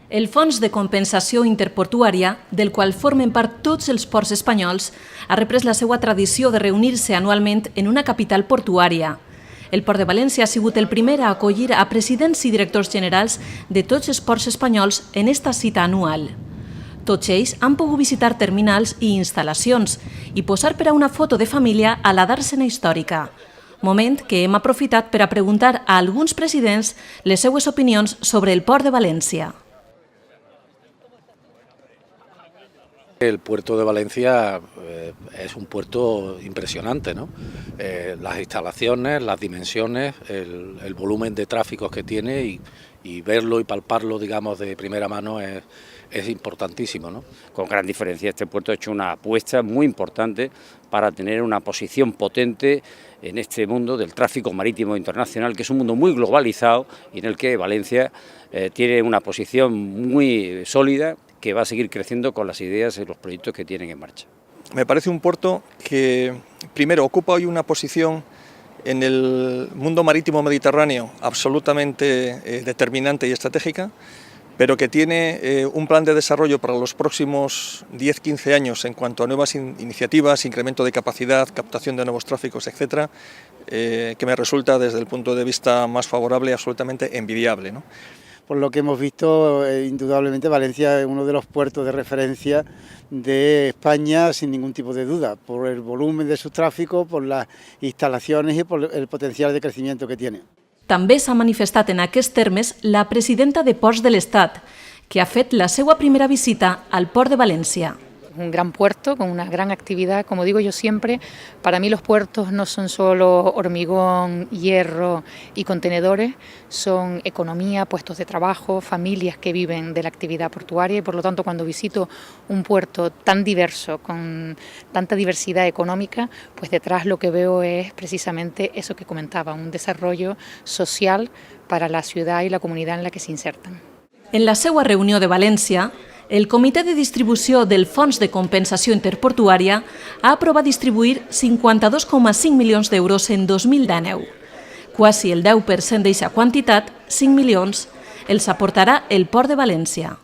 El Fons de Compensació Interportuària, del qual formen part tots els ports espanyols, ha reprès la seva tradició de reunir-se anualment en una capital portuària. El Port de València ha sigut el primer a acollir a presidents i directors generals de tots els ports espanyols en esta cita anual. Tots ells han pogut visitar terminals i instal·lacions i posar per a una foto de família a la dàrsena històrica, moment que hem aprofitat per a preguntar a alguns presidents les seues opinions sobre el Port de València. El puerto de Valencia es un puerto impresionante, ¿no? Las instalaciones, las dimensiones, el volumen de tráficos que tiene y verlo y palparlo, digamos, de primera mano es importantísimo, ¿no? Con gran diferencia, este puerto ha hecho una apuesta muy importante para tener una posición potente en este mundo del tráfico marítimo internacional, que es un mundo muy globalizado y en el que Valencia tiene una posición muy sólida, que va a seguir creciendo con las ideas y los proyectos que tienen en marcha. Me parece un puerto que, primero, ocupa hoy una posición en el mundo marítimo mediterráneo absolutamente determinante y estratégica, pero que tiene un plan de desarrollo para los próximos 10-15 años en cuanto a nuevas iniciativas, incremento de capacidad, captación de nuevos tráficos, etcétera, que me resulta desde el punto de vista más favorable absolutamente envidiable, ¿no? Por lo que hemos visto, indudablemente Valencia es uno de los puertos de referencia de España sin ningún tipo de duda, por el volumen de su tráfico, por las instalaciones y por el potencial de crecimiento que tiene. També s'ha manifestat en aquests termes la presidenta de Ports de l'Estat, que ha fet la seva primera visita al Port de València. Un gran puerto con una gran actividad, como digo yo siempre, para mí los puertos no son solo hormigón, hierro y contenedores, son economía, puestos de trabajo, familias que viven de la actividad portuaria y por lo tanto cuando visito un puerto tan diverso, con tanta diversidad económica, pues detrás lo que veo es precisamente eso que comentaba, un desarrollo social para la ciudad y la comunidad en la que se insertan. En la seva reunió de València, el Comitè de Distribució del Fons de Compensació Interportuària ha aprovat distribuir 52,5 milions d'euros en 2019. Quasi el 10% d'aquesta quantitat, 5 milions, els aportarà el Port de València.